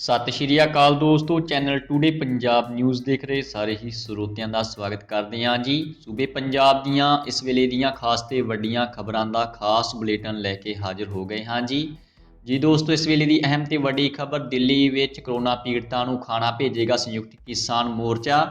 ਸਤਿ ਸ਼੍ਰੀ ਅਕਾਲ ਦੋਸਤੋ, channel today Punjab news ਦੇਖ ਰਹੇ ਸਾਰੇ ਹੀ ਸਰੋਤਿਆਂ ਦਾ ਸਵਾਗਤ ਕਰਦੇ ਹਾਂ ਜੀ। ਸੂਬੇ ਪੰਜਾਬ ਦੀਆਂ ਇਸ ਵੇਲੇ ਦੀਆਂ ਖਾਸ ਤੇ ਵੱਡੀਆਂ ਖਬਰਾਂ ਦਾ ਖਾਸ ਬੁਲੇਟਿਨ ਲੈ ਕੇ ਹਾਜ਼ਰ ਹੋ ਗਏ ਹਾਂ ਜੀ ਦੋਸਤੋ, ਇਸ ਵੇਲੇ ਦੀ ਅਹਿਮ ਤੇ ਵੱਡੀ ਖਬਰ, ਦਿੱਲੀ ਵਿੱਚ ਕਰੋਨਾ ਪੀੜਤਾਂ ਨੂੰ ਖਾਣਾ ਭੇਜੇਗਾ ਸੰਯੁਕਤ ਕਿਸਾਨ ਮੋਰਚਾ।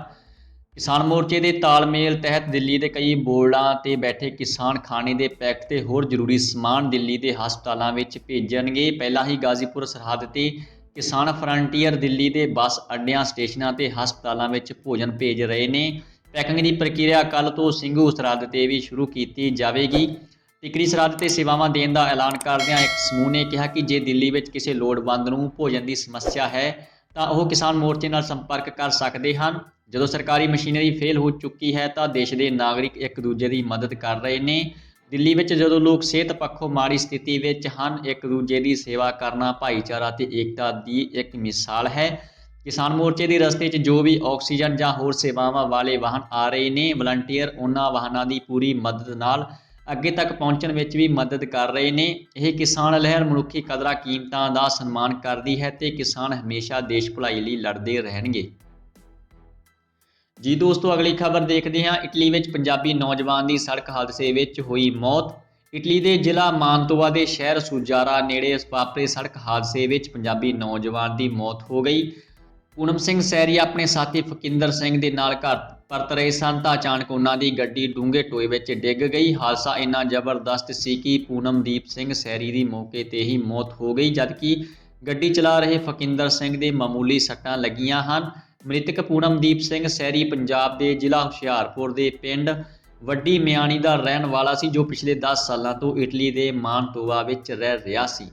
ਕਿਸਾਨ ਮੋਰਚੇ ਦੇ ਤਾਲਮੇਲ ਤਹਿਤ ਦਿੱਲੀ ਦੇ ਕਈ ਬੋਰਡਾਂ ਤੇ ਬੈਠੇ ਕਿਸਾਨ ਖਾਣੇ ਦੇ ਪੈਕਟ ਤੇ ਹੋਰ ਜ਼ਰੂਰੀ ਸਮਾਨ ਦਿੱਲੀ ਦੇ ਹਸਪਤਾਲਾਂ ਵਿੱਚ ਭੇਜਣਗੇ। ਪਹਿਲਾਂ ਹੀ ਗਾਜ਼ੀਪੁਰ ਸਰਹੱਦ ਤੇ ਕਿਸਾਨ ਫਰੰਟੀਅਰ ਦਿੱਲੀ ਦੇ ਬੱਸ ਅੱਡਿਆਂ, ਸਟੇਸ਼ਨਾਂ ਤੇ ਹਸਪਤਾਲਾਂ ਵਿੱਚ ਭੋਜਨ ਭੇਜ ਰਹੇ ਨੇ। ਪੈਕਿੰਗ ਦੀ ਪ੍ਰਕਿਰਿਆ ਕੱਲ੍ਹ ਤੋਂ ਸਿੰਘੂ ਸਰਹੱਦ ਤੇ ਵੀ ਸ਼ੁਰੂ ਕੀਤੀ ਜਾਵੇਗੀ। ਟਿਕਰੀ ਸਰਹੱਦ ਤੇ ਸੇਵਾਵਾਂ ਦੇਣ ਦਾ ਐਲਾਨ ਕਰਦਿਆਂ ਇੱਕ ਸਮੂਹ ਨੇ ਕਿਹਾ ਕਿ ਜੇ ਦਿੱਲੀ ਵਿੱਚ ਕਿਸੇ ਲੋੜਵੰਦ ਨੂੰ ਭੋਜਨ ਦੀ ਸਮੱਸਿਆ ਹੈ ਤਾਂ ਉਹ ਕਿਸਾਨ ਮੋਰਚੇ ਨਾਲ ਸੰਪਰਕ ਕਰ ਸਕਦੇ ਹਨ। ਜਦੋਂ ਸਰਕਾਰੀ ਮਸ਼ੀਨਰੀ ਫੇਲ ਹੋ ਚੁੱਕੀ ਹੈ ਤਾਂ ਦੇਸ਼ ਦੇ ਨਾਗਰਿਕ ਇੱਕ ਦੂਜੇ ਦੀ ਮਦਦ ਕਰ ਰਹੇ ਨੇ। ਦਿੱਲੀ ਵਿੱਚ ਜਦੋਂ ਲੋਕ ਸਿਹਤ ਪੱਖੋਂ ਮਾੜੀ ਸਥਿਤੀ ਵਿੱਚ ਹਨ, ਇੱਕ ਦੂਜੇ ਦੀ ਸੇਵਾ ਕਰਨਾ ਭਾਈਚਾਰਾ ਤੇ ਏਕਤਾ ਦੀ ਇੱਕ ਮਿਸਾਲ ਹੈ। ਕਿਸਾਨ ਮੋਰਚੇ ਦੇ ਰਸਤੇ 'ਚ ਜੋ ਵੀ ਆਕਸੀਜਨ ਜਾਂ ਹੋਰ ਸੇਵਾਵਾਂ ਵਾਲੇ ਵਾਹਨ ਆ ਰਹੇ ਨੇ, ਵਲੰਟੀਅਰ ਉਹਨਾਂ ਵਾਹਨਾਂ ਦੀ ਪੂਰੀ ਮਦਦ ਨਾਲ ਅੱਗੇ ਤੱਕ ਪਹੁੰਚਣ ਵਿੱਚ ਵੀ ਮਦਦ ਕਰ ਰਹੇ ਨੇ। ਇਹ ਕਿਸਾਨ ਲਹਿਰ ਮਨੁੱਖੀ ਕਦਰਾਂ ਕੀਮਤਾਂ ਦਾ ਸਨਮਾਨ ਕਰਦੀ ਹੈ ਤੇ ਕਿਸਾਨ ਹਮੇਸ਼ਾ ਦੇਸ਼ ਭਲਾਈ ਲਈ ਲੜਦੇ ਰਹਿਣਗੇ। ਜੀ ਦੋਸਤੋ, ਅਗਲੀ ਖਬਰ ਦੇਖਦੇ ਹਾਂ। ਇਟਲੀ ਵਿੱਚ ਪੰਜਾਬੀ ਨੌਜਵਾਨ ਦੀ ਸੜਕ ਹਾਦਸੇ ਵਿੱਚ ਹੋਈ ਮੌਤ। ਇਟਲੀ ਦੇ ਜ਼ਿਲ੍ਹਾ ਮਾਂਤੋਵਾ ਦੇ ਸ਼ਹਿਰ ਸੁਜਾਰਾ ਨੇੜੇ ਵਾਪਰੇ ਸੜਕ ਹਾਦਸੇ ਵਿੱਚ ਪੰਜਾਬੀ ਨੌਜਵਾਨ ਦੀ ਮੌਤ ਹੋ ਗਈ। ਪੂਨਮ ਸਿੰਘ ਸੈਰੀ ਆਪਣੇ ਸਾਥੀ ਫਕਿੰਦਰ ਸਿੰਘ ਦੇ ਨਾਲ ਘਰ ਪਰਤ ਰਹੇ ਸਨ ਤਾਂ ਅਚਾਨਕ ਉਹਨਾਂ ਦੀ ਗੱਡੀ ਡੂੰਘੇ ਟੋਏ ਵਿੱਚ ਡਿੱਗ ਗਈ। ਹਾਦਸਾ ਇੰਨਾ ਜ਼ਬਰਦਸਤ ਸੀ ਕਿ ਪੂਨਮਦੀਪ ਸਿੰਘ ਸੈਰੀ ਦੀ ਮੌਕੇ ਤੇ ਹੀ ਮੌਤ ਹੋ ਗਈ, ਜਦਕਿ ਗੱਡੀ ਚਲਾ ਰਹੇ ਫਕਿੰਦਰ ਸਿੰਘ ਦੇ ਮਾਮੂਲੀ ਸੱਟਾਂ ਲੱਗੀਆਂ ਹਨ। ਮ੍ਰਿਤਕ ਪੂਨਮਦੀਪ ਸਿੰਘ ਸੈਰੀ ਪੰਜਾਬ ਦੇ ਜ਼ਿਲ੍ਹਾ ਹੁਸ਼ਿਆਰਪੁਰ ਦੇ ਪਿੰਡ ਵੱਡੀ ਮਿਆਣੀ ਦਾ ਰਹਿਣ ਵਾਲਾ ਸੀ, ਜੋ ਪਿਛਲੇ 10 ਸਾਲਾਂ ਤੋਂ ਇਟਲੀ ਦੇ ਮਾਂਤੋਵਾ ਵਿੱਚ ਰਹਿ ਰਿਹਾ ਸੀ।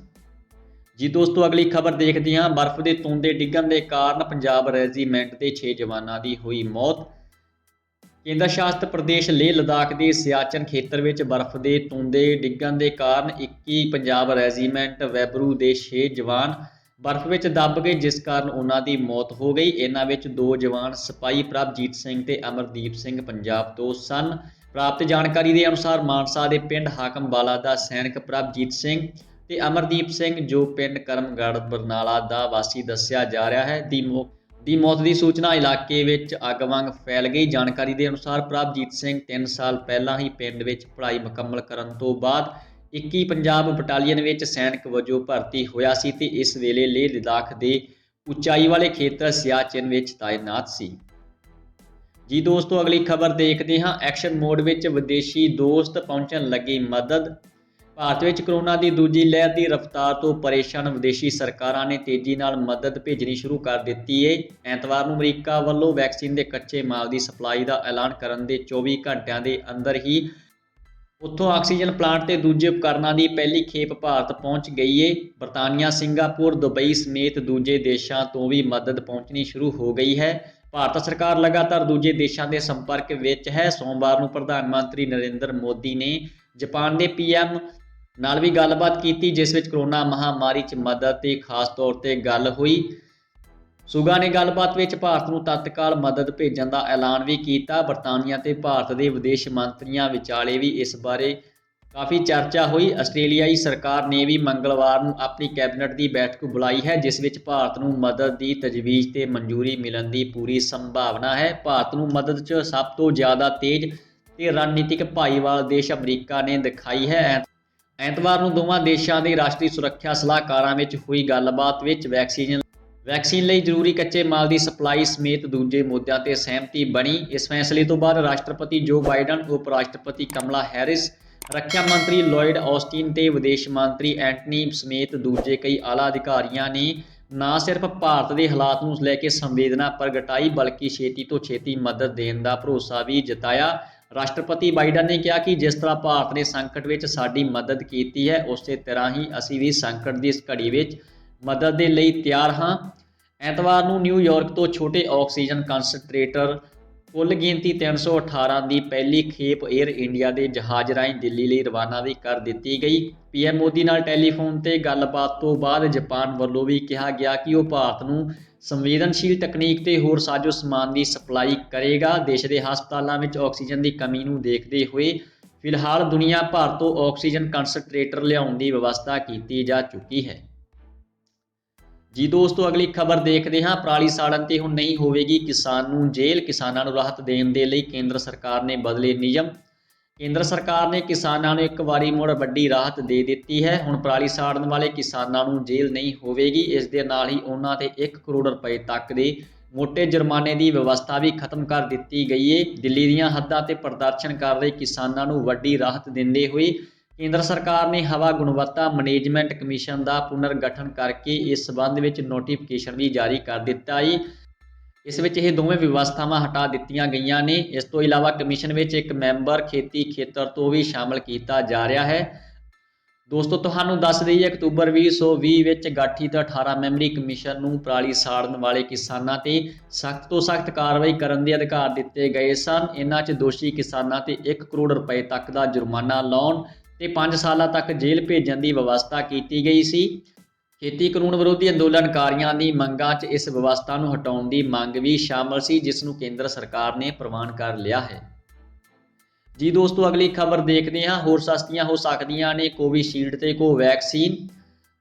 ਜੀ ਦੋਸਤੋ, ਅਗਲੀ ਖਬਰ ਦੇਖਦੇ ਹਾਂ। ਬਰਫ਼ ਦੇ ਤੂੰਦੇ ਡਿੱਗਣ ਦੇ ਕਾਰਨ ਪੰਜਾਬ ਰੈਜੀਮੈਂਟ ਦੇ 6 ਜਵਾਨਾਂ ਦੀ ਹੋਈ ਮੌਤ। ਕੇਂਦਰ ਸ਼ਾਸਿਤ ਪ੍ਰਦੇਸ਼ ਲੇਹ ਲਦਾਖ ਦੇ ਸਿਆਚਨ ਖੇਤਰ ਵਿੱਚ ਬਰਫ਼ ਦੇ ਤੂੰਦੇ ਡਿੱਗਣ ਦੇ ਕਾਰਨ 21 ਪੰਜਾਬ ਰੈਜੀਮੈਂਟ ਵੈਬਰੂ ਦੇ 6 ਜਵਾਨ ਬਰਫ਼ ਵਿੱਚ ਦੱਬ ਗਏ, ਜਿਸ ਕਾਰਨ ਉਹਨਾਂ ਦੀ ਮੌਤ ਹੋ ਗਈ। ਇਹਨਾਂ ਵਿੱਚ 2 ਜਵਾਨ ਸਿਪਾਹੀ ਪ੍ਰਭਜੀਤ ਸਿੰਘ ਤੇ ਅਮਰਦੀਪ ਸਿੰਘ ਪੰਜਾਬ ਤੋਂ ਸਨ। ਪ੍ਰਾਪਤ ਜਾਣਕਾਰੀ ਦੇ ਅਨੁਸਾਰ ਮਾਨਸਾ ਦੇ ਪਿੰਡ ਹਾਕਮਵਾਲਾ ਦਾ ਸੈਨਿਕ ਪ੍ਰਭਜੀਤ ਸਿੰਘ ਤੇ ਅਮਰਦੀਪ ਸਿੰਘ, ਜੋ ਪਿੰਡ ਕਰਮਗੜ੍ਹ ਬਰਨਾਲਾ ਦਾ ਵਾਸੀ ਦੱਸਿਆ ਜਾ ਰਿਹਾ ਹੈ, ਦੀ ਮੌਤ ਦੀ ਸੂਚਨਾ ਇਲਾਕੇ ਵਿੱਚ ਅੱਗ ਵਾਂਗ ਫੈਲ ਗਈ। ਜਾਣਕਾਰੀ ਦੇ ਅਨੁਸਾਰ ਪ੍ਰਭਜੀਤ ਸਿੰਘ 3 ਸਾਲ ਪਹਿਲਾਂ ਹੀ ਪਿੰਡ ਵਿੱਚ ਪੜ੍ਹਾਈ ਮੁਕੰਮਲ ਕਰਨ ਤੋਂ ਬਾਅਦ 21 ਪੰਜਾਬ ਬਟਾਲੀਅਨ ਵਿੱਚ ਸੈਨਿਕ ਵਜੋਂ ਭਰਤੀ ਹੋਇਆ ਸੀ ਤੇ ਇਸ ਵੇਲੇ ਲੇਹ ਲਦਾਖ ਦੇ ਉਚਾਈ ਵਾਲੇ ਖੇਤਰ ਸਿਆਚਿਨ ਵਿੱਚ ਤਾਇਨਾਤ ਸੀ। ਜੀ ਦੋਸਤੋ, ਅਗਲੀ ਖਬਰ ਦੇਖਦੇ ਹਾਂ। ਐਕਸ਼ਨ ਮੋਡ ਵਿੱਚ ਵਿਦੇਸ਼ੀ ਦੋਸਤ ਪਹੁੰਚਣ ਲੱਗੀ ਮਦਦ। ਭਾਰਤ ਵਿੱਚ ਕਰੋਨਾ ਦੀ ਦੂਜੀ ਲਹਿਰ ਦੀ ਰਫ਼ਤਾਰ ਤੋਂ ਪਰੇਸ਼ਾਨ ਵਿਦੇਸ਼ੀ ਸਰਕਾਰਾਂ ਨੇ ਤੇਜ਼ੀ ਨਾਲ ਮਦਦ ਭੇਜਣੀ ਸ਼ੁਰੂ ਕਰ ਦਿੱਤੀ ਹੈ। ਐਤਵਾਰ ਨੂੰ ਅਮਰੀਕਾ ਵੱਲੋਂ ਵੈਕਸੀਨ ਦੇ ਕੱਚੇ ਮਾਲ ਦੀ ਸਪਲਾਈ ਦਾ ਐਲਾਨ ਕਰਨ ਦੇ 24 ਘੰਟਿਆਂ ਦੇ ਅੰਦਰ ਹੀ ਉੱਥੋਂ ਆਕਸੀਜਨ ਪਲਾਂਟ ਤੇ ਦੂਜੇ ਉਪਕਰਨਾਂ ਦੀ ਪਹਿਲੀ ਖੇਪ ਭਾਰਤ ਪਹੁੰਚ ਗਈ ਹੈ। ਬਰਤਾਨੀਆ, ਸਿੰਗਾਪੁਰ, ਦੁਬਈ ਸਮੇਤ ਦੂਜੇ ਦੇਸ਼ਾਂ ਤੋਂ ਵੀ ਮਦਦ ਪਹੁੰਚਣੀ ਸ਼ੁਰੂ ਹੋ ਗਈ ਹੈ। ਭਾਰਤ ਸਰਕਾਰ ਲਗਾਤਾਰ ਦੂਜੇ ਦੇਸ਼ਾਂ ਦੇ ਸੰਪਰਕ ਵਿੱਚ ਹੈ। ਸੋਮਵਾਰ ਨੂੰ ਪ੍ਰਧਾਨ ਮੰਤਰੀ ਨਰਿੰਦਰ ਮੋਦੀ ਨੇ ਜਾਪਾਨ ਦੇ PM ਨਾਲ ਵੀ ਗੱਲਬਾਤ ਕੀਤੀ, ਜਿਸ ਵਿੱਚ ਕਰੋਨਾ ਮਹਾਮਾਰੀ 'ਚ ਮਦਦ ਤੇ ਖਾਸ ਤੌਰ ਤੇ ਗੱਲ ਹੋਈ। ਸੁਗਾ ਨੇ ਗੱਲਬਾਤ ਵਿੱਚ ਭਾਰਤ ਨੂੰ ਤਤਕਾਲ ਮਦਦ ਭੇਜਣ ਦਾ ਐਲਾਨ ਵੀ ਕੀਤਾ। ਬਰਤਾਨੀਆ ਤੇ ਭਾਰਤ ਦੇ ਵਿਦੇਸ਼ ਮੰਤਰੀਆਂ ਵਿਚਾਲੇ ਵੀ ਇਸ ਬਾਰੇ ਕਾਫੀ ਚਰਚਾ ਹੋਈ। ਆਸਟ੍ਰੇਲੀਆਈ ਸਰਕਾਰ ਨੇ ਵੀ ਮੰਗਲਵਾਰ ਨੂੰ ਆਪਣੀ ਕੈਬਨਿਟ ਦੀ ਬੈਠਕ ਬੁਲਾਈ ਹੈ, ਜਿਸ ਵਿੱਚ ਭਾਰਤ ਨੂੰ ਮਦਦ ਦੀ ਤਜਵੀਜ਼ ਤੇ ਮਨਜ਼ੂਰੀ ਮਿਲਣ ਦੀ ਪੂਰੀ ਸੰਭਾਵਨਾ ਹੈ। ਭਾਰਤ ਨੂੰ ਮਦਦ 'ਚ ਸਭ ਤੋਂ ਜ਼ਿਆਦਾ ਤੇਜ਼ ਤੇ ਰਣਨੀਤਿਕ ਭਾਈਵਾਲ ਦੇਸ਼ ਅਮਰੀਕਾ ਨੇ ਦਿਖਾਈ ਹੈ। ਐਤਵਾਰ ਨੂੰ ਦੋਵਾਂ ਦੇਸ਼ਾਂ ਦੇ ਰਾਸ਼ਟਰੀ ਸੁਰੱਖਿਆ ਸਲਾਹਕਾਰਾਂ ਵਿੱਚ ਹੋਈ ਗੱਲਬਾਤ ਵਿੱਚ ਵੈਕਸੀਨ ਲਈ ਜ਼ਰੂਰੀ ਕੱਚੇ ਮਾਲ ਦੀ ਸਪਲਾਈ ਸਮੇਤ ਦੂਜੇ ਮੁੱਦਿਆਂ ਤੇ ਸਹਿਮਤੀ ਬਣੀ। ਇਸ ਫੈਸਲੇ ਤੋਂ ਬਾਅਦ ਰਾਸ਼ਟਰਪਤੀ ਜੋ ਬਾਈਡਨ, ਉਪ ਰਾਸ਼ਟਰਪਤੀ ਕਮਲਾ ਹੈਰਿਸ, ਰੱਖਿਆ ਮੰਤਰੀ ਲੋਇਡ ਆਸਟਿਨ ਤੇ ਵਿਦੇਸ਼ ਮੰਤਰੀ ਐਂਟਨੀ ਸਮੇਤ ਦੂਜੇ ਕਈ ਆਲਾ ਅਧਿਕਾਰੀਆਂ ਨੇ ਨਾ ਸਿਰਫ ਭਾਰਤ ਦੇ ਹਾਲਾਤ ਨੂੰ ਲੈ ਕੇ ਸੰਵੇਦਨਾ ਪ੍ਰਗਟਾਈ, ਬਲਕਿ ਛੇਤੀ ਤੋਂ ਛੇਤੀ ਮਦਦ ਦੇਣ ਦਾ ਭਰੋਸਾ ਵੀ ਜਤਾਇਆ। ਰਾਸ਼ਟਰਪਤੀ ਬਾਈਡਨ ਨੇ ਕਿਹਾ ਕਿ ਜਿਸ ਤਰ੍ਹਾਂ ਭਾਰਤ ਨੇ ਸੰਕਟ ਵਿੱਚ ਸਾਡੀ ਮਦਦ ਕੀਤੀ ਹੈ, ਉਸੇ ਤਰ੍ਹਾਂ ਹੀ ਅਸੀਂ ਵੀ ਸੰਕਟ ਦੀ ਇਸ ਘੜੀ ਵਿੱਚ ਮਦਦ ਦੇ ਲਈ ਤਿਆਰ ਹਾਂ। ਐਤਵਾਰ ਨੂੰ ਨਿਊਯਾਰਕ ਤੋਂ ਛੋਟੇ ਆਕਸੀਜਨ ਕੰਸਨਟਰੇਟਰ ਕੁੱਲ ਗਿਣਤੀ 318 ਦੀ ਪਹਿਲੀ ਖੇਪ ਏਅਰ ਇੰਡੀਆ ਦੇ ਜਹਾਜ਼ ਰਾਹੀਂ ਦਿੱਲੀ ਲਈ ਰਵਾਨਾ ਵੀ ਕਰ ਦਿੱਤੀ ਗਈ। PM ਮੋਦੀ ਨਾਲ ਟੈਲੀਫੋਨ ਤੇ ਗੱਲਬਾਤ ਤੋਂ ਬਾਅਦ ਜਾਪਾਨ ਵੱਲੋਂ ਵੀ ਕਿਹਾ ਗਿਆ ਕਿ ਉਹ ਭਾਰਤ ਨੂੰ ਸੰਵੇਦਨਸ਼ੀਲ ਤਕਨੀਕ ਤੇ ਹੋਰ ਸਾਜ਼ੋ ਸਮਾਨ ਦੀ ਸਪਲਾਈ ਕਰੇਗਾ। ਦੇਸ਼ ਦੇ ਹਸਪਤਾਲਾਂ ਵਿੱਚ ਆਕਸੀਜਨ ਦੀ ਕਮੀ ਨੂੰ ਦੇਖਦੇ ਹੋਏ ਫਿਲਹਾਲ ਦੁਨੀਆ ਭਰ ਤੋਂ ਆਕਸੀਜਨ ਕੰਸਨਟਰੇਟਰ ਲਿਆਉਣ ਦੀ ਵਿਵਸਥਾ ਕੀਤੀ ਜਾ ਚੁੱਕੀ ਹੈ। ਜੀ ਦੋਸਤੋ, ਅਗਲੀ ਖਬਰ ਦੇਖਦੇ ਹਾਂ। ਪਰਾਲੀ ਸਾੜਨ ਤੇ ਹੁਣ ਨਹੀਂ ਹੋਵੇਗੀ ਕਿਸਾਨ ਨੂੰ ਜੇਲ੍ਹ। ਕਿਸਾਨਾਂ ਨੂੰ ਰਾਹਤ ਦੇਣ ਦੇ ਲਈ ਕੇਂਦਰ ਸਰਕਾਰ ਨੇ ਬਦਲੇ ਨਿਯਮ। ਕੇਂਦਰ ਸਰਕਾਰ ਨੇ ਕਿਸਾਨਾਂ ਨੂੰ ਇੱਕ ਵਾਰੀ ਮੁੜ ਵੱਡੀ ਰਾਹਤ ਦੇ ਦਿੱਤੀ ਹੈ। ਹੁਣ ਪਰਾਲੀ ਸਾੜਨ ਵਾਲੇ ਕਿਸਾਨਾਂ ਨੂੰ ਜੇਲ੍ਹ ਨਹੀਂ ਹੋਵੇਗੀ। ਇਸ ਦੇ ਨਾਲ ਹੀ ਉਹਨਾਂ ਤੇ 1 ਕਰੋੜ ਰੁਪਏ ਤੱਕ ਦੇ ਮੋਟੇ ਜੁਰਮਾਨੇ ਦੀ ਵਿਵਸਥਾ ਵੀ ਖਤਮ ਕਰ ਦਿੱਤੀ ਗਈ ਹੈ। ਦਿੱਲੀ ਦੀਆਂ ਹੱਦਾਂ ਤੇ ਪ੍ਰਦਰਸ਼ਨ ਕਰ ਰਹੇ ਕਿਸਾਨਾਂ ਨੂੰ ਵੱਡੀ ਰਾਹਤ ਦਿੰਦੇ ਹੋਏ ਕੇਂਦਰ ਸਰਕਾਰ ਨੇ ਹਵਾ ਗੁਣਵੱਤਾ ਮੈਨੇਜਮੈਂਟ ਕਮਿਸ਼ਨ ਦਾ ਪੁਨਰਗਠਨ ਕਰਕੇ ਇਸ ਸਬੰਧ ਵਿੱਚ ਨੋਟੀਫਿਕੇਸ਼ਨ ਵੀ ਜਾਰੀ ਕਰ ਦਿੱਤਾ ਹੈ। ਇਸ ਵਿੱਚ ਇਹ ਦੋਵੇਂ ਵਿਵਸਥਾਵਾਂ ਹਟਾ ਦਿੱਤੀਆਂ ਗਈਆਂ ਨੇ। ਇਸ ਤੋਂ ਇਲਾਵਾ ਕਮਿਸ਼ਨ ਵਿੱਚ ਇੱਕ ਮੈਂਬਰ ਖੇਤੀ ਖੇਤਰ ਤੋਂ ਵੀ ਸ਼ਾਮਲ ਕੀਤਾ ਜਾ ਰਿਹਾ ਹੈ। ਦੋਸਤੋ, ਤੁਹਾਨੂੰ ਦੱਸ ਦਈਏ, ਅਕਤੂਬਰ 2020 ਵਿੱਚ ਗਠਿਤ 18 ਮੈਂਬਰੀ ਕਮਿਸ਼ਨ ਨੂੰ ਪਰਾਲੀ ਸਾੜਨ ਵਾਲੇ ਕਿਸਾਨਾਂ ਤੇ ਸਖਤ ਤੋਂ ਸਖਤ ਕਾਰਵਾਈ ਕਰਨ ਦੇ ਅਧਿਕਾਰ ਦਿੱਤੇ ਗਏ ਸਨ। ਇਹਨਾਂ 'ਚ ਦੋਸ਼ੀ ਕਿਸਾਨਾਂ ਤੇ 1 ਕਰੋੜ ਰੁਪਏ ਤੱਕ ਦਾ ਜੁਰਮਾਨਾ ਲਾਉਣ ਤੇ 5 ਸਾਲਾਂ ਤੱਕ ਜੇਲ੍ਹ ਭੇਜਣ ਦੀ ਵਿਵਸਥਾ ਕੀਤੀ ਗਈ ਸੀ। ਖੇਤੀ ਕਾਨੂੰਨ ਵਿਰੋਧੀ ਅੰਦੋਲਨਕਾਰੀਆਂ ਦੀ ਮੰਗਾਂ 'ਚ ਇਸ ਵਿਵਸਥਾ ਨੂੰ ਹਟਾਉਣ ਦੀ ਮੰਗ ਵੀ ਸ਼ਾਮਲ ਸੀ, ਜਿਸ ਨੂੰ ਕੇਂਦਰ ਸਰਕਾਰ ਨੇ ਪ੍ਰਵਾਨ ਕਰ ਲਿਆ ਹੈ। ਜੀ ਦੋਸਤੋ, ਅਗਲੀ ਖਬਰ ਦੇਖਦੇ ਹਾਂ। ਹੋਰ ਸਸਤੀਆਂ ਹੋ ਸਕਦੀਆਂ ਨੇ ਕੋਵਿਸ਼ੀਲਡ ਤੇ ਕੋਵੈਕਸੀਨ।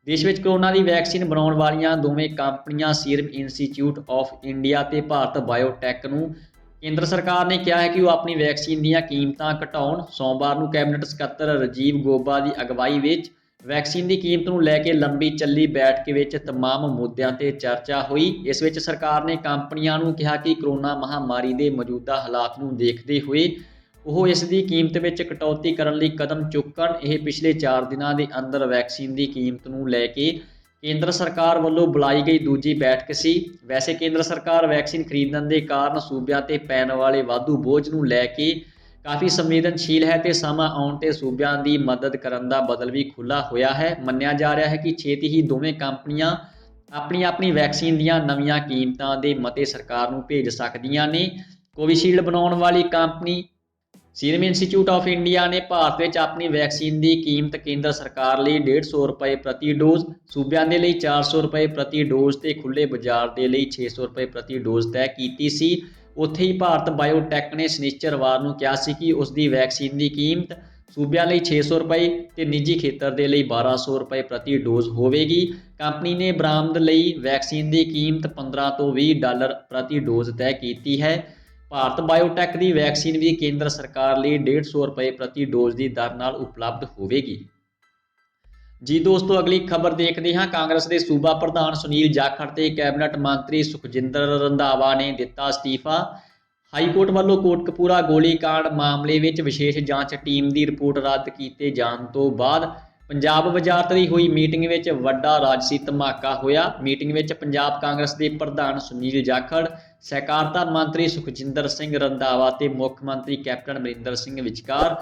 ਦੇਸ਼ ਵਿੱਚ ਕੋਰੋਨਾ ਦੀ ਵੈਕਸੀਨ ਬਣਾਉਣ ਵਾਲੀਆਂ ਦੋਵੇਂ ਕੰਪਨੀਆਂ ਸੀਰਮ ਇੰਸਟੀਚਿਊਟ ਆਫ ਇੰਡੀਆ ਤੇ ਭਾਰਤ ਬਾਇਓਟੈਕ ਨੂੰ ਕੇਂਦਰ ਸਰਕਾਰ ਨੇ ਕਿਹਾ ਹੈ ਕਿ ਉਹ ਆਪਣੀ ਵੈਕਸੀਨ ਦੀਆਂ ਕੀਮਤਾਂ ਘਟਾਉਣ। ਸੋਮਵਾਰ ਨੂੰ ਕੈਬਨਿਟ ਸਕੱਤਰ ਰਾਜੀਵ ਗੌਬਾ ਦੀ ਅਗਵਾਈ ਵਿੱਚ ਵੈਕਸੀਨ ਦੀ ਕੀਮਤ ਨੂੰ ਲੈ ਕੇ ਲੰਬੀ ਚੱਲੀ ਬੈਠਕ ਵਿੱਚ ਤਮਾਮ ਮੁੱਦਿਆਂ ਤੇ ਚਰਚਾ ਹੋਈ। ਇਸ ਵਿੱਚ ਸਰਕਾਰ ਨੇ ਕੰਪਨੀਆਂ ਨੂੰ ਕਿਹਾ ਕਿ ਕੋਰੋਨਾ ਮਹਾਮਾਰੀ ਦੇ ਮੌਜੂਦਾ ਹਾਲਾਤ ਨੂੰ ਦੇਖਦੇ ਹੋਏ ਉਹ ਇਸ ਦੀ ਕੀਮਤ ਵਿੱਚ ਕਟੌਤੀ ਕਰਨ ਲਈ ਕਦਮ ਚੁੱਕਣ। ਇਹ ਪਿਛਲੇ 4 ਦਿਨਾਂ ਦੇ ਅੰਦਰ ਵੈਕਸੀਨ ਦੀ ਕੀਮਤ ਨੂੰ ਲੈ ਕੇ ਕੇਂਦਰ ਸਰਕਾਰ ਵੱਲੋਂ ਬੁਲਾਈ ਗਈ ਦੂਜੀ ਬੈਠਕ ਸੀ। ਵੈਸੇ ਕੇਂਦਰ ਸਰਕਾਰ ਵੈਕਸੀਨ ਖਰੀਦਣ ਦੇ ਕਾਰਨ ਸੂਬਿਆਂ ਤੇ ਪੈਣ ਵਾਲੇ ਵਾਧੂ ਬੋਝ ਨੂੰ ਲੈ ਕੇ ਕਾਫੀ ਸੰਵੇਦਨਸ਼ੀਲ ਹੈ ਤੇ ਸਮਾਂ ਆਉਣ ਤੇ ਸੂਬਿਆਂ ਦੀ ਮਦਦ ਕਰਨ ਦਾ ਬਦਲ ਵੀ ਖੁੱਲ੍ਹਾ ਹੋਇਆ ਹੈ। ਮੰਨਿਆ ਜਾ ਰਿਹਾ ਹੈ ਕਿ ਛੇਤੀ ਹੀ ਦੋਵੇਂ ਕੰਪਨੀਆਂ ਆਪਣੀ ਵੈਕਸੀਨ ਦੀਆਂ ਨਵੀਆਂ ਕੀਮਤਾਂ ਦੇ ਮਤੇ ਸਰਕਾਰ ਨੂੰ ਭੇਜ ਸਕਦੀਆਂ ਨੇ। ਕੋਵਿਸ਼ੀਲਡ ਬਣਾਉਣ ਵਾਲੀ company serum institute of India ਨੇ ਭਾਰਤ ਵਿੱਚ ਆਪਣੀ ਵੈਕਸੀਨ ਦੀ ਕੀਮਤ ਕੇਂਦਰ ਸਰਕਾਰ ਲਈ 150 ਰੁਪਏ ਪ੍ਰਤੀ ਡੋਜ਼, ਸੂਬਿਆਂ ਦੇ ਲਈ 400 ਰੁਪਏ ਪ੍ਰਤੀ ਡੋਜ਼ ਤੇ ਖੁੱਲ੍ਹੇ ਬਾਜ਼ਾਰ ਦੇ ਲਈ 600 ਰੁਪਏ ਪ੍ਰਤੀ ਡੋਜ਼ ਤੈਅ ਕੀਤੀ ਸੀ। ਉੱਥੇ ਹੀ ਭਾਰਤ ਬਾਇਓਟੈਕ ਨੇ ਸ਼ਨਿਚਰਵਾਰ ਨੂੰ ਕਿਹਾ ਸੀ ਕਿ ਉਸ ਦੀ ਵੈਕਸੀਨ ਦੀ ਕੀਮਤ ਸੂਬਿਆਂ ਲਈ 600 ਰੁਪਏ ਤੇ ਨਿੱਜੀ ਖੇਤਰ ਦੇ ਲਈ 1200 ਰੁਪਏ ਪ੍ਰਤੀ ਡੋਜ਼ ਹੋਵੇਗੀ। ਕੰਪਨੀ ਨੇ ਬਰਾਮਦ ਲਈ ਵੈਕਸੀਨ ਦੀ ਕੀਮਤ 15 ਤੋਂ 20 ਡਾਲਰ ਪ੍ਰਤੀ ਡੋਜ਼ ਤੈਅ ਕੀਤੀ ਹੈ। ਭਾਰਤ ਬਾਇਓਟੈਕ ਦੀ ਵੈਕਸੀਨ ਵੀ ਕੇਂਦਰ ਸਰਕਾਰ ਲਈ 150 ਰੁਪਏ ਪ੍ਰਤੀ ਡੋਜ਼ ਦੀ ਦਰ ਨਾਲ ਉਪਲਬਧ ਹੋਵੇਗੀ। ਜੀ ਦੋਸਤੋ, ਅਗਲੀ ਖਬਰ ਦੇਖਦੇ ਹਾਂ। ਕਾਂਗਰਸ ਦੇ ਸੂਬਾ ਪ੍ਰਧਾਨ ਸੁਨੀਲ ਜਾਖੜ ਤੇ ਕੈਬਨਿਟ ਮੰਤਰੀ ਸੁਖਜਿੰਦਰ ਰੰਧਾਵਾ ਨੇ ਦਿੱਤਾ ਅਸਤੀਫਾ। ਹਾਈਕੋਰਟ ਵੱਲੋਂ ਕੋਟਕਪੂਰਾ ਗੋਲੀकांड ਮਾਮਲੇ ਵਿੱਚ ਵਿਸ਼ੇਸ਼ ਜਾਂਚ ਟੀਮ ਦੀ ਰਿਪੋਰਟ ਰੱਦ ਕੀਤੇ ਜਾਣ ਤੋਂ ਬਾਅਦ ਪੰਜਾਬ ਵਜ਼ਾਰਤ ਦੀ ਹੋਈ ਮੀਟਿੰਗ ਵਿੱਚ ਵੱਡਾ ਰਾਜਸੀ ਧਮਾਕਾ ਹੋਇਆ। ਮੀਟਿੰਗ ਵਿੱਚ ਪੰਜਾਬ ਕਾਂਗਰਸ ਦੇ ਪ੍ਰਧਾਨ ਸੁਨੀਲ ਜਾਖੜ, ਸਹਿਕਾਰਤਾ ਮੰਤਰੀ ਸੁਖਜਿੰਦਰ ਸਿੰਘ ਰੰਧਾਵਾ ਤੇ ਮੁੱਖ ਮੰਤਰੀ ਕੈਪਟਨ ਅਮਰਿੰਦਰ ਸਿੰਘ ਵਿਚਕਾਰ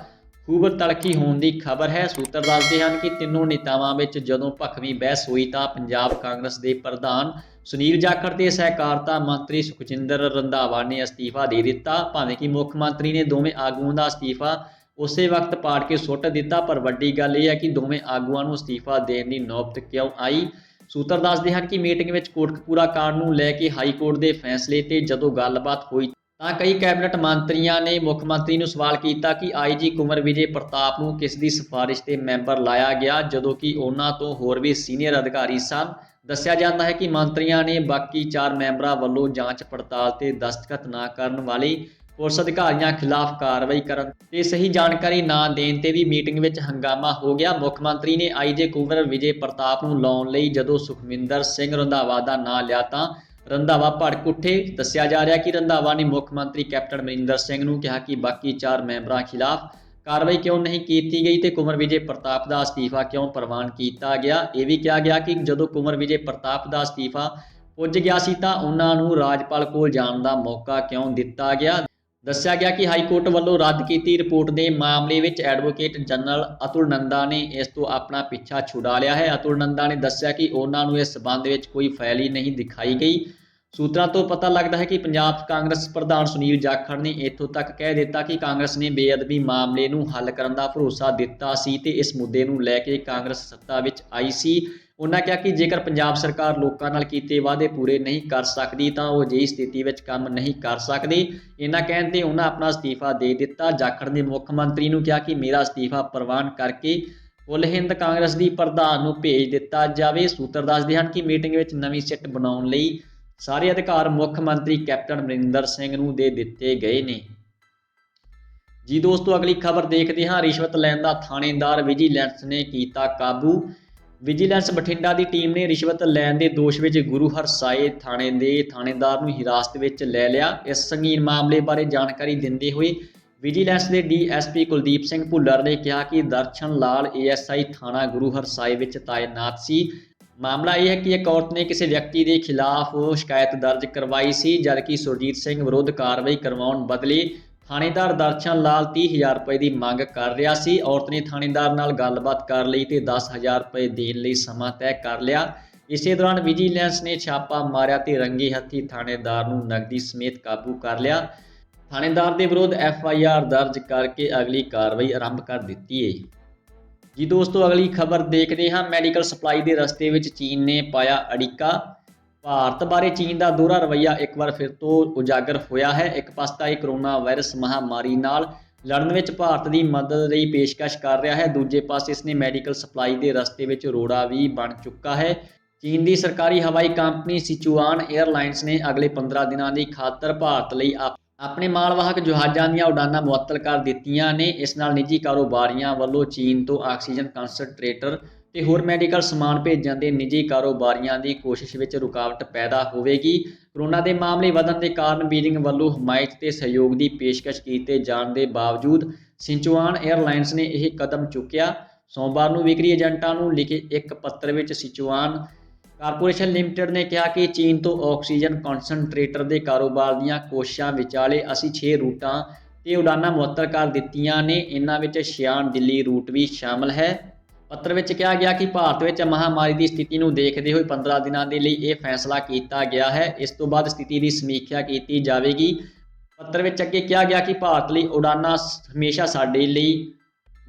ਖੂਬ ਤਲਖੀ ਹੋਣ ਦੀ ਖਬਰ ਹੈ। ਸੂਤਰ ਦੱਸਦੇ ਹਨ ਕਿ ਤਿੰਨੋਂ ਨੇਤਾਵਾਂ ਵਿੱਚ ਜਦੋਂ ਭਖਵੀਂ ਬਹਿਸ ਹੋਈ ਤਾਂ ਪੰਜਾਬ ਕਾਂਗਰਸ ਦੇ ਪ੍ਰਧਾਨ ਸੁਨੀਲ ਜਾਖੜ ਤੇ ਸਹਿਕਾਰਤਾ ਮੰਤਰੀ ਸੁਖਜਿੰਦਰ ਰੰਧਾਵਾ ਨੇ ਅਸਤੀਫਾ ਦੇ ਦਿੱਤਾ। ਭਾਵੇਂ ਕਿ ਮੁੱਖ ਮੰਤਰੀ ਨੇ ਦੋਵੇਂ ਆਗੂਆਂ ਦਾ ਅਸਤੀਫਾ ਉਸੇ ਵਕਤ ਪਾੜ ਕੇ ਸੁੱਟ ਦਿੱਤਾ, ਪਰ ਵੱਡੀ ਗੱਲ ਇਹ ਹੈ ਕਿ ਦੋਵੇਂ ਆਗੂਆਂ ਨੂੰ ਅਸਤੀਫਾ ਦੇਣ ਦੀ ਨੌਬਤ ਕਿਉਂ ਆਈ। ਸੂਤਰ ਦੱਸਦੇ ਹਨ ਕਿ ਮੀਟਿੰਗ ਵਿੱਚ ਕੋਟਕਪੂਰਾ ਕਾਂਡ ਨੂੰ ਲੈ ਕੇ ਹਾਈਕੋਰਟ ਦੇ ਫੈਸਲੇ ਤੇ ਜਦੋਂ ਗੱਲਬਾਤ ਹੋਈ ਤਾਂ ਕਈ ਕੈਬਨਿਟ ਮੰਤਰੀਆਂ ਨੇ ਮੁੱਖ ਮੰਤਰੀ ਨੂੰ ਸਵਾਲ ਕੀਤਾ ਕਿ ਆਈਜੀ ਕੁੰਵਰ ਵਿਜੇ ਪ੍ਰਤਾਪ ਨੂੰ ਕਿਸ ਦੀ ਸਿਫਾਰਿਸ਼ ਤੇ ਮੈਂਬਰ ਲਾਇਆ ਗਿਆ, ਜਦੋਂ ਕਿ ਉਹਨਾਂ ਤੋਂ ਹੋਰ ਵੀ ਸੀਨੀਅਰ ਅਧਿਕਾਰੀ ਸਨ। ਦੱਸਿਆ ਜਾਂਦਾ ਹੈ ਕਿ ਮੰਤਰੀਆਂ ਨੇ ਬਾਕੀ 4 ਮੈਂਬਰਾਂ ਵੱਲੋਂ ਜਾਂਚ ਪੜਤਾਲ ਤੇ ਦਸਤਖਤ ਨਾ ਕਰਨ ਵਾਲੇ ਪੁਲਿਸ ਅਧਿਕਾਰੀਆਂ ਖਿਲਾਫ ਕਾਰਵਾਈ ਕਰਨ ਤੇ ਸਹੀ ਜਾਣਕਾਰੀ ਨਾ ਦੇਣ ਤੇ ਵੀ ਮੀਟਿੰਗ ਵਿੱਚ ਹੰਗਾਮਾ ਹੋ ਗਿਆ। ਮੁੱਖ ਮੰਤਰੀ ਨੇ ਆਈਜੀ ਕੁੰਵਰ ਵਿਜੇ ਪ੍ਰਤਾਪ ਨੂੰ ਲਾਉਣ ਲਈ ਜਦੋਂ ਸੁਖਮਿੰਦਰ ਸਿੰਘ ਰੰਧਾਵਾ ਦਾ ਨਾਂ ਲਿਆ ਤਾਂ ਰੰਧਾਵਾ ਭੜਕ ਉੱਠੇ। ਦੱਸਿਆ ਜਾ ਰਿਹਾ ਕਿ ਰੰਧਾਵਾ ਨੇ ਮੁੱਖ ਮੰਤਰੀ ਕੈਪਟਨ ਅਮਰਿੰਦਰ ਸਿੰਘ ਨੂੰ ਕਿਹਾ ਕਿ ਬਾਕੀ 4 ਮੈਂਬਰਾਂ ਖਿਲਾਫ ਕਾਰਵਾਈ ਕਿਉਂ ਨਹੀਂ ਕੀਤੀ ਗਈ ਤੇ ਕੁੰਵਰ ਵਿਜੇ ਪ੍ਰਤਾਪ ਦਾ ਅਸਤੀਫਾ ਕਿਉਂ ਪ੍ਰਵਾਨ ਕੀਤਾ ਗਿਆ। ਇਹ ਵੀ ਕਿਹਾ ਗਿਆ ਕਿ ਜਦੋਂ ਕੁੰਵਰ ਵਿਜੇ ਪ੍ਰਤਾਪ ਦਾ ਅਸਤੀਫਾ ਪੁੱਜ ਗਿਆ ਸੀ ਤਾਂ ਉਹਨਾਂ ਨੂੰ ਰਾਜਪਾਲ ਕੋਲ ਜਾਣ ਦਾ ਮੌਕਾ ਕਿਉਂ ਦਿੱਤਾ ਗਿਆ। ਦੱਸਿਆ ਗਿਆ ਕਿ ਹਾਈਕੋਰਟ ਵੱਲੋਂ ਰੱਦ ਕੀਤੀ ਰਿਪੋਰਟ ਦੇ ਮਾਮਲੇ ਵਿੱਚ ਐਡਵੋਕੇਟ ਜਨਰਲ ਅਤੁਲ ਨੰਦਾ ਨੇ ਇਸ ਤੋਂ ਆਪਣਾ ਪਿੱਛਾ ਛੁਡਾ ਲਿਆ ਹੈ। ਅਤੁਲ ਨੰਦਾ ਨੇ ਦੱਸਿਆ ਕਿ ਉਹਨਾਂ ਨੂੰ ਇਸ ਸਬੰਧ ਵਿੱਚ ਕੋਈ ਫਾਈਲ ਹੀ ਨਹੀਂ ਦਿਖਾਈ ਗਈ। ਸੂਤਰਾਂ ਤੋਂ ਪਤਾ ਲੱਗਦਾ ਹੈ ਕਿ ਪੰਜਾਬ ਕਾਂਗਰਸ ਪ੍ਰਧਾਨ ਸੁਨੀਲ ਜਾਖੜ ਨੇ ਇੱਥੋਂ ਤੱਕ ਕਹਿ ਦਿੱਤਾ ਕਿ ਕਾਂਗਰਸ ਨੇ ਬੇਅਦਬੀ ਮਾਮਲੇ ਨੂੰ ਹੱਲ ਕਰਨ ਦਾ ਭਰੋਸਾ ਦਿੱਤਾ ਸੀ ਤੇ ਇਸ ਮੁੱਦੇ ਨੂੰ ਲੈ ਕੇ ਕਾਂਗਰਸ ਸੱਤਾ ਵਿੱਚ ਆਈ ਸੀ। ਉਹਨਾਂ ਕਿਹਾ ਕਿ ਜੇਕਰ ਪੰਜਾਬ ਸਰਕਾਰ ਲੋਕਾਂ ਨਾਲ ਕੀਤੇ ਵਾਅਦੇ ਪੂਰੇ ਨਹੀਂ ਕਰ ਸਕਦੀ ਤਾਂ ਉਹ ਅਜਿਹੀ ਸਥਿਤੀ ਵਿੱਚ ਕੰਮ ਨਹੀਂ ਕਰ ਸਕਦੀ। ਇਹਨਾਂ ਕਹਿਣ ਤੇ ਉਹਨਾਂ ਆਪਣਾ ਅਸਤੀਫਾ ਦੇ ਦਿੱਤਾ। ਜਾਖੜ ਨੇ ਮੁੱਖ ਮੰਤਰੀ ਨੂੰ ਕਿਹਾ ਕਿ ਮੇਰਾ ਅਸਤੀਫਾ ਪ੍ਰਵਾਨ ਕਰਕੇ ਕੁੱਲ ਹਿੰਦ ਕਾਂਗਰਸ ਦੀ ਪ੍ਰਧਾਨ ਨੂੰ ਭੇਜ ਦਿੱਤਾ ਜਾਵੇ। ਸੂਤਰ ਦੱਸਦੇ ਹਨ ਕਿ ਮੀਟਿੰਗ ਵਿੱਚ ਨਵੀਂ ਸਿੱਟ ਬਣਾਉਣ ਲਈ ਸਾਰੇ ਅਧਿਕਾਰ ਮੁੱਖ ਮੰਤਰੀ ਕੈਪਟਨ ਅਮਰਿੰਦਰ ਸਿੰਘ ਨੂੰ ਦੇ ਦਿੱਤੇ ਗਏ ਨੇ। ਜੀ ਦੋਸਤੋ, ਅਗਲੀ ਖਬਰ ਦੇਖਦੇ ਹਾਂ। ਰਿਸ਼ਵਤ ਲੈਣ ਦਾ ਥਾਣੇਦਾਰ ਵਿਜੀਲੈਂਸ ਨੇ ਕੀਤਾ ਕਾਬੂ। ਵਿਜੀਲੈਂਸ ਬਠਿੰਡਾ ਦੀ ਟੀਮ ਨੇ ਰਿਸ਼ਵਤ ਲੈਣ ਦੇ ਦੋਸ਼ ਵਿੱਚ ਗੁਰੂ ਹਰਸਾਏ ਥਾਣੇ ਦੇ ਥਾਣੇਦਾਰ ਨੂੰ ਹਿਰਾਸਤ ਵਿੱਚ ਲੈ ਲਿਆ। ਇਸ ਸੰਗੀਨ ਮਾਮਲੇ ਬਾਰੇ ਜਾਣਕਾਰੀ ਦਿੰਦੇ ਹੋਏ ਵਿਜੀਲੈਂਸ ਦੇ ਡੀਐਸਪੀ ਕੁਲਦੀਪ ਸਿੰਘ ਭੁੱਲਰ ਨੇ ਕਿਹਾ ਕਿ ਦਰਸ਼ਨ ਲਾਲ ਏਐਸਆਈ ਥਾਣਾ ਗੁਰੂ ਹਰਸਾਏ ਵਿੱਚ ਤਾਇਨਾਤ ਸੀ। ਮਾਮਲਾ ਇਹ ਹੈ ਕਿ ਇੱਕ ਔਰਤ ਨੇ ਕਿਸੇ ਵਿਅਕਤੀ ਦੇ ਖਿਲਾਫ ਸ਼ਿਕਾਇਤ ਦਰਜ ਕਰਵਾਈ ਸੀ, ਜਦਕਿ ਸੁਰਜੀਤ ਸਿੰਘ ਵਿਰੁੱਧ ਕਾਰਵਾਈ ਕਰਵਾਉਣ ਬਦਲੇ ਥਾਣੇਦਾਰ ਦਰਸ਼ਨ ਲਾਲ 30,000 ਰੁਪਏ ਦੀ ਮੰਗ ਕਰ ਰਿਹਾ ਸੀ। ਔਰਤ ਨੇ ਥਾਣੇਦਾਰ ਨਾਲ ਗੱਲਬਾਤ ਕਰ ਲਈ ਤੇ 10,000 ਰੁਪਏ ਦੇਣ ਲਈ ਸਮਾਂ ਤੈਅ ਕਰ ਲਿਆ। ਇਸੇ ਦੌਰਾਨ ਵਿਜੀਲੈਂਸ ਨੇ ਛਾਪਾ ਮਾਰਿਆ ਤੇ ਰੰਗੇ ਹੱਥੀਂ ਥਾਣੇਦਾਰ ਨੂੰ ਨਕਦੀ ਸਮੇਤ ਕਾਬੂ ਕਰ ਲਿਆ। ਥਾਣੇਦਾਰ ਦੇ ਵਿਰੁੱਧ FIR ਦਰਜ ਕਰਕੇ ਅਗਲੀ ਕਾਰਵਾਈ ਆਰੰਭ ਕਰ ਦਿੱਤੀ ਹੈ। ਜੀ ਦੋਸਤੋ, ਅਗਲੀ ਖਬਰ ਦੇਖਦੇ ਹਾਂ। ਮੈਡੀਕਲ ਸਪਲਾਈ ਦੇ ਰਸਤੇ ਵਿੱਚ ਚੀਨ ਨੇ ਪਾਇਆ ਅੜਿੱਕਾ। ਭਾਰਤ ਬਾਰੇ ਚੀਨ ਦਾ ਦੋਹਰਾ ਰਵੱਈਆ ਇੱਕ ਵਾਰ ਫਿਰ ਤੋਂ ਉਜਾਗਰ ਹੋਇਆ ਹੈ। ਇੱਕ ਪਾਸਾ ਇਹ ਕਰੋਨਾ ਵਾਇਰਸ ਮਹਾਮਾਰੀ ਨਾਲ ਲੜਨ ਵਿੱਚ ਭਾਰਤ ਦੀ ਮਦਦ ਲਈ ਪੇਸ਼ਕਸ਼ ਕਰ ਰਿਹਾ ਹੈ, ਦੂਜੇ ਪਾਸੇ ਇਸ ਨੇ ਮੈਡੀਕਲ ਸਪਲਾਈ ਦੇ ਰਸਤੇ ਵਿੱਚ ਰੋੜਾ ਵੀ ਬਣ ਚੁੱਕਾ ਹੈ। ਚੀਨ ਦੀ ਸਰਕਾਰੀ ਹਵਾਈ ਕੰਪਨੀ ਸਿਚੁਆਨ 에ਅਰਲਾਈਨਸ ਨੇ ਅਗਲੇ 15 ਦਿਨਾਂ ਦੀ ਖਾਤਰ ਭਾਰਤ ਲਈ ਆਪਣੇ ਮਾਲਵਾਹਕ ਜਹਾਜ਼ਾਂ ਦੀਆਂ ਉਡਾਨਾਂ ਮੁਅੱਤਲ ਕਰ ਦਿੱਤੀਆਂ ਨੇ। ਇਸ ਨਾਲ ਨਿੱਜੀ ਕਾਰੋਬਾਰੀਆਂ ਵੱਲੋਂ ਚੀਨ ਤੋਂ ਆਕਸੀਜਨ ਕੰਸਨਟਰੇਟਰ ਤੇ ਹੋਰ ਮੈਡੀਕਲ ਸਮਾਨ ਭੇਜਣ ਦੇ ਨਿੱਜੀ ਕਾਰੋਬਾਰੀਆਂ ਦੀ ਕੋਸ਼ਿਸ਼ ਵਿੱਚ ਰੁਕਾਵਟ ਪੈਦਾ ਹੋਵੇਗੀ। ਕਰੋਨਾ ਦੇ ਮਾਮਲੇ ਵਧਣ ਦੇ ਕਾਰਨ ਬੀਜਿੰਗ ਵੱਲੋਂ ਹਮਾਇਤ ਤੇ ਸਹਿਯੋਗ ਦੀ ਪੇਸ਼ਕਸ਼ ਕੀਤੇ ਜਾਣ ਦੇ ਬਾਵਜੂਦ ਸਿਚੁਆਨ 에ਅਰਲਾਈਨਸ ਨੇ ਇਹ ਕਦਮ ਚੁੱਕਿਆ। ਸੋਮਵਾਰ ਨੂੰ ਵਿਕਰੀ ਏਜੰਟਾਂ ਨੂੰ ਲਿਖੇ ਇੱਕ ਪੱਤਰ ਵਿੱਚ ਸਿਚੁਆਨ ਕਾਰਪੋਰੇਸ਼ਨ ਲਿਮਟਿਡ ਨੇ ਕਿਹਾ ਕਿ ਚੀਨ ਤੋਂ ਆਕਸੀਜਨ ਕਨਸਨਟਰੇਟਰ ਦੇ ਕਾਰੋਬਾਰ ਦੀਆਂ ਕੋਸ਼ਿਸ਼ਾਂ ਵਿਚਾਲੇ ਅਸੀਂ 6 ਰੂਟਾਂ ਤੇ ਉਡਾਨਾਂ ਮੁਅੱਤਲ ਕਰ ਦਿੱਤੀਆਂ ਨੇ। ਇਹਨਾਂ ਵਿੱਚ ਸ਼ਿਆਨ ਦਿੱਲੀ ਰੂਟ ਵੀ ਸ਼ਾਮਲ ਹੈ। ਪੱਤਰ ਵਿੱਚ ਕਿਹਾ ਗਿਆ ਕਿ ਭਾਰਤ ਵਿੱਚ ਮਹਾਮਾਰੀ ਦੀ ਸਥਿਤੀ ਨੂੰ ਦੇਖਦੇ ਹੋਏ 15 ਦਿਨਾਂ ਦੇ ਲਈ ਇਹ ਫੈਸਲਾ ਕੀਤਾ ਗਿਆ ਹੈ। ਇਸ ਤੋਂ ਬਾਅਦ ਸਥਿਤੀ ਦੀ ਸਮੀਖਿਆ ਕੀਤੀ ਜਾਵੇਗੀ। ਪੱਤਰ ਵਿੱਚ ਅੱਗੇ ਕਿਹਾ ਗਿਆ ਕਿ ਭਾਰਤ ਲਈ ਉਡਾਨਾਂ ਹਮੇਸ਼ਾ ਸਾਡੇ ਲਈ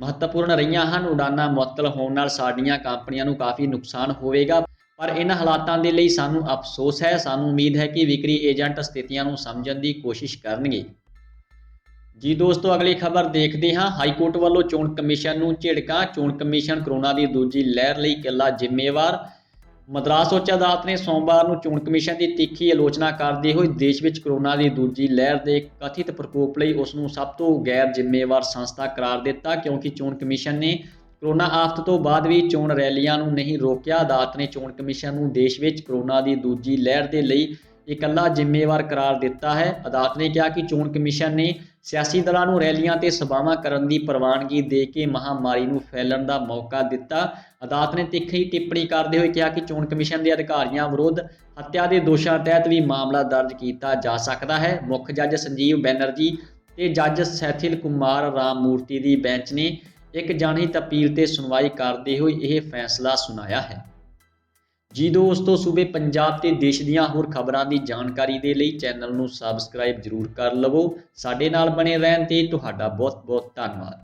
ਮਹੱਤਵਪੂਰਨ ਰਹੀਆਂ ਹਨ। ਉਡਾਨਾਂ ਮੁਅੱਤਲ ਹੋਣ ਨਾਲ ਸਾਡੀਆਂ ਕੰਪਨੀਆਂ ਨੂੰ ਕਾਫੀ ਨੁਕਸਾਨ ਹੋਵੇਗਾ, ਪਰ ਇਹਨਾਂ ਹਾਲਾਤਾਂ ਦੇ ਲਈ ਸਾਨੂੰ ਅਫਸੋਸ ਹੈ। ਸਾਨੂੰ ਉਮੀਦ ਹੈ ਕਿ ਵਿਕਰੀ ਏਜੰਟ ਸਥਿਤੀਆਂ ਨੂੰ ਸਮਝਣ ਦੀ ਕੋਸ਼ਿਸ਼ ਕਰਨਗੇ। ਜੀ ਦੋਸਤੋ, ਅਗਲੀ ਖਬਰ ਦੇਖਦੇ ਹਾਂ। ਹਾਈਕੋਰਟ ਵੱਲੋਂ ਚੋਣ ਕਮਿਸ਼ਨ ਨੂੰ ਝਿੜਕਾਂ। ਚੋਣ ਕਮਿਸ਼ਨ ਕਰੋਨਾ ਦੀ ਦੂਜੀ ਲਹਿਰ ਲਈ ਇਕੱਲਾ ਜ਼ਿੰਮੇਵਾਰ। ਮਦਰਾਸ ਉੱਚ ਅਦਾਲਤ ਨੇ ਸੋਮਵਾਰ ਨੂੰ ਚੋਣ ਕਮਿਸ਼ਨ ਦੀ ਤਿੱਖੀ ਆਲੋਚਨਾ ਕਰਦੇ ਹੋਏ ਦੇਸ਼ ਵਿੱਚ ਕਰੋਨਾ ਦੀ ਦੂਜੀ ਲਹਿਰ ਦੇ ਕਥਿਤ ਪ੍ਰਕੋਪ ਲਈ ਉਸ ਨੂੰ ਸਭ ਤੋਂ ਗੈਰ ਜ਼ਿੰਮੇਵਾਰ ਸੰਸਥਾ ਕਰਾਰ ਦਿੱਤਾ, ਕਿਉਂਕਿ ਚੋਣ ਕਮਿਸ਼ਨ ਨੇ ਕਰੋਨਾ ਆਫਤ ਤੋਂ ਬਾਅਦ ਵੀ ਚੋਣ ਰੈਲੀਆਂ ਨੂੰ ਨਹੀਂ ਰੋਕਿਆ। ਅਦਾਲਤ ਨੇ ਚੋਣ ਕਮਿਸ਼ਨ ਨੂੰ ਦੇਸ਼ ਵਿੱਚ ਕਰੋਨਾ ਦੀ ਦੂਜੀ ਲਹਿਰ ਦੇ ਲਈ ਇਕੱਲਾ ਜ਼ਿੰਮੇਵਾਰ ਕਰਾਰ ਦਿੱਤਾ ਹੈ। ਅਦਾਲਤ ਨੇ ਕਿਹਾ ਕਿ ਚੋਣ ਕਮਿਸ਼ਨ ਨੇ ਸਿਆਸੀ ਦਲਾਂ ਨੂੰ ਰੈਲੀਆਂ ਤੇ ਸਭਾਵਾਂ ਕਰਨ ਦੀ ਪ੍ਰਵਾਨਗੀ ਦੇ ਕੇ ਮਹਾਮਾਰੀ ਨੂੰ ਫੈਲਣ ਦਾ ਮੌਕਾ ਦਿੱਤਾ। ਅਦਾਲਤ ਨੇ ਤਿੱਖੀ ਟਿੱਪਣੀ ਕਰਦੇ ਹੋਏ ਕਿਹਾ ਕਿ ਚੋਣ ਕਮਿਸ਼ਨ ਦੇ ਅਧਿਕਾਰੀਆਂ ਵਿਰੁੱਧ ਹੱਤਿਆ ਦੇ ਦੋਸ਼ਾਂ ਤਹਿਤ ਵੀ ਮਾਮਲਾ ਦਰਜ ਕੀਤਾ ਜਾ ਸਕਦਾ ਹੈ। ਮੁੱਖ ਜੱਜ ਸੰਜੀਵ ਬੈਨਰਜੀ ਤੇ ਜੱਜ ਸੈਥਿਲ ਕੁਮਾਰ ਰਾਮਮੂਰਤੀ ਦੀ ਬੈਂਚ ਨੇ ਇੱਕ ਜਨਹਿਤ ਅਪੀਲ ਤੇ ਸੁਣਵਾਈ ਕਰਦੇ ਹੋਏ ਇਹ ਫੈਸਲਾ ਸੁਣਾਇਆ ਹੈ। ਜੀ ਦੋਸਤੋ, ਸੂਬੇ ਪੰਜਾਬ ਤੇ ਦੇਸ਼ ਦੀਆਂ ਹੋਰ ਖਬਰਾਂ ਦੀ ਜਾਣਕਾਰੀ ਦੇ ਲਈ ਚੈਨਲ ਨੂੰ ਸਬਸਕ੍ਰਾਈਬ ਜ਼ਰੂਰ ਕਰ ਲਵੋ। ਸਾਡੇ ਨਾਲ ਬਣੇ ਰਹਿਣ ਤੇ ਤੁਹਾਡਾ ਬਹੁਤ ਬਹੁਤ ਧੰਨਵਾਦ।